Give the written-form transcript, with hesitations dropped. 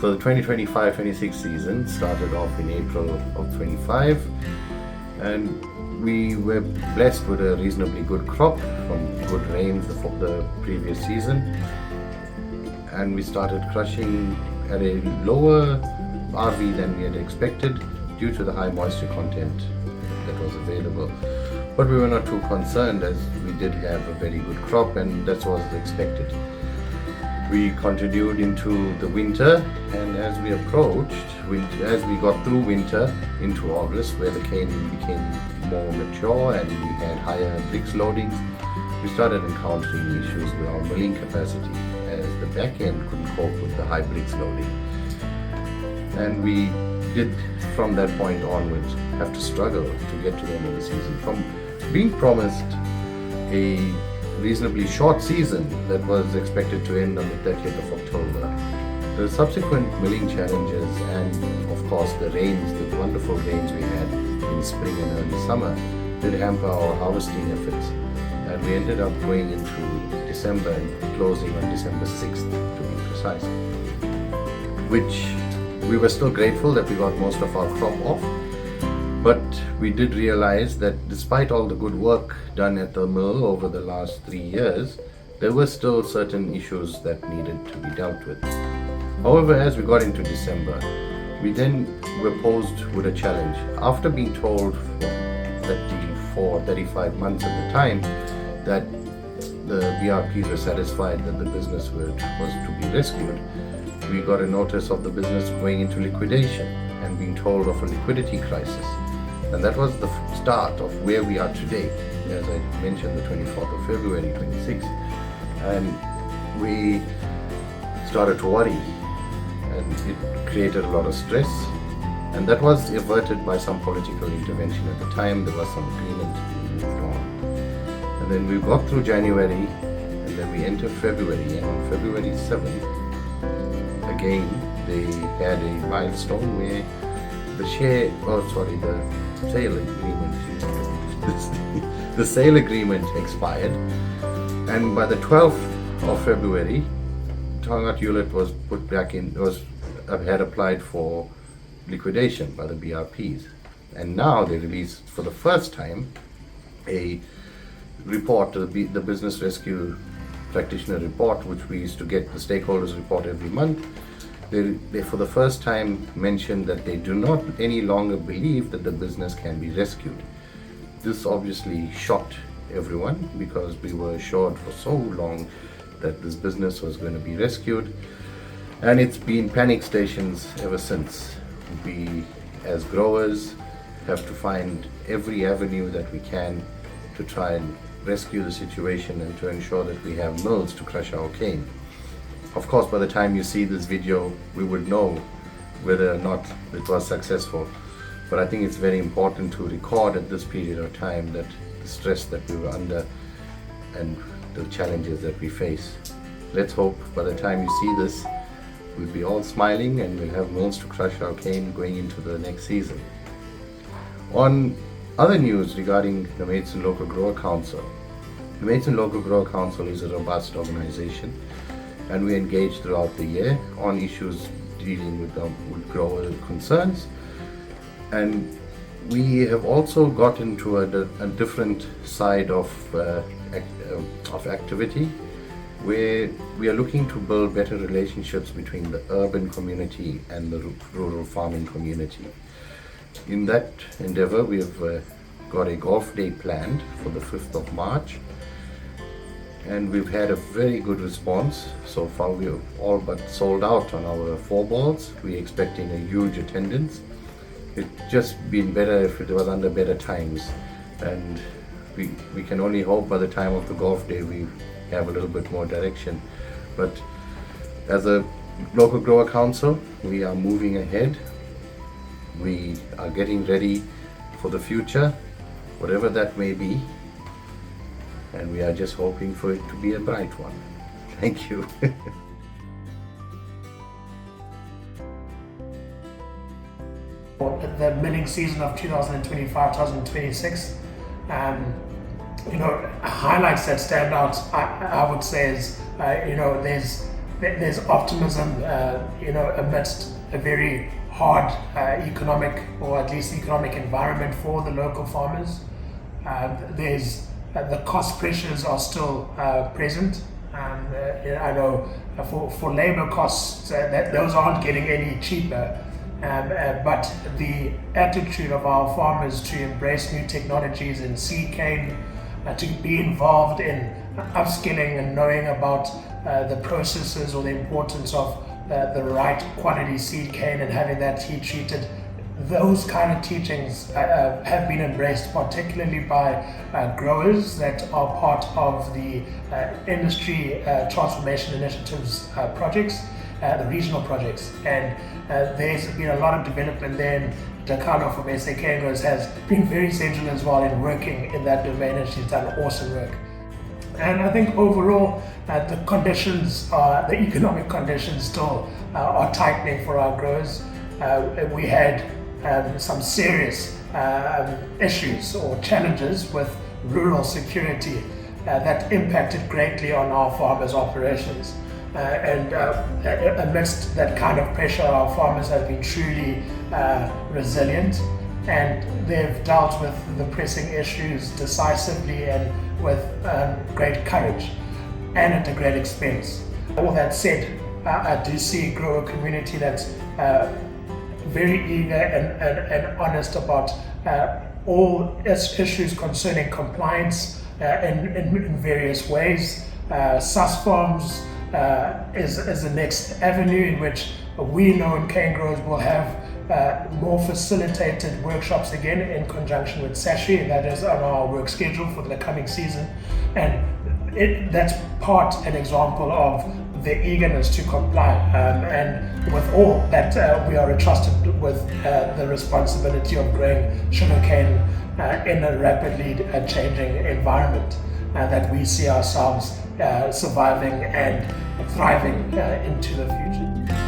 So the 2025-26 season started off in April of 25, and we were blessed with a reasonably good crop from good rains the previous season, and we started crushing at a lower RV than we had expected due to the high moisture content that was available. But we were not too concerned, as we did have a very good crop, and that was expected. We continued into the winter, and as we approached as we got through winter into August, where the cane became more mature and we had higher bricks loadings, we started encountering issues with our milling capacity, as the back end couldn't cope with the high bricks loading. And we did, from that point onwards, have to struggle to get to the end of the season. From being promised a reasonably short season that was expected to end on the 30th of October, the subsequent milling challenges and of course the rains, the wonderful rains we had in spring and early summer, did hamper our harvesting efforts, and we ended up going into December and closing on December 6th to be precise, which we were still grateful that we got most of our crop off. But we did realize that despite all the good work done at the mill over the last 3 years, there were still certain issues that needed to be dealt with. However, as we got into December, we then were posed with a challenge. After being told for 35 months at the time that the BRPs were satisfied that the business was to be rescued, we got a notice of the business going into liquidation and being told of a liquidity crisis. And that was the start of where we are today, as I mentioned, the 24th of February 26. And we started to worry, and it created a lot of stress. And that was averted by some political intervention at the time. There was some agreement, we moved on. And then we got through January, and then we entered February. And on February 7th, again, they had a milestone where the sale agreement the sale agreement expired, and by the 12th of February, Tongat Hewlett was put back in, had applied for liquidation by the BRPs, and now they released for the first time a report, the Business Rescue Practitioner Report, which we used to get the stakeholders report every month. They for the first time mentioned that they do not any longer believe that the business can be rescued. This obviously shocked everyone, because we were assured for so long that this business was going to be rescued, and it's been panic stations ever since. We as growers have to find every avenue that we can to try and rescue the situation and to ensure that we have mills to crush our cane. Of course, by the time you see this video, we would know whether or not it was successful. But I think it's very important to record at this period of time that the stress that we were under and the challenges that we face. Let's hope by the time you see this, we'll be all smiling and we'll have mills to crush our cane going into the next season. On other news regarding the Maidstone Local Grower Council, the Maidstone Local Grower Council is a robust organization, and we engage throughout the year on issues dealing with grower concerns. And we have also got into a different side of activity, where we are looking to build better relationships between the urban community and the rural farming community. In that endeavor, we have got a golf day planned for the 5th of March. And we've had a very good response. So far we've all but sold out on our 4 balls. We're expecting a huge attendance. It'd just been better if it was under better times. And we can only hope by the time of the golf day we have a little bit more direction. But as a local grower council, we are moving ahead. We are getting ready for the future, whatever that may be. And we are just hoping for it to be a bright one. Thank you. The milling season of 2025-2026, highlights that stand out, I would say is, there's there's optimism, amidst a very hard economic, or at least economic environment for the local farmers. There's the cost pressures are still present. I know for labor costs, that those aren't getting any cheaper. But the attitude of our farmers to embrace new technologies in seed cane, to be involved in upskilling and knowing about the processes or the importance of the right quality seed cane and having that heat treated, those kind of teachings have been embraced, particularly by growers that are part of the industry transformation initiatives projects, the regional projects. And there's been a lot of development there, and Takano from SA Canegrowers has been very central as well in working in that domain, and she's done awesome work. And I think overall, the conditions, the economic conditions still are tightening for our growers. We had some serious issues or challenges with rural security that impacted greatly on our farmers' operations. And amidst that kind of pressure, our farmers have been truly resilient, and they've dealt with the pressing issues decisively and with great courage and at a great expense. All that said, I do see a grower community that's very eager and honest about all issues concerning compliance in various ways. SAS farms is the next avenue in which we know in Canegrowers will have more facilitated workshops again in conjunction with SASHI, and that is on our work schedule for the coming season. And that's an example of the eagerness to comply, and with all that we are entrusted with the responsibility of growing sugarcane in a rapidly changing environment that we see ourselves surviving and thriving into the future.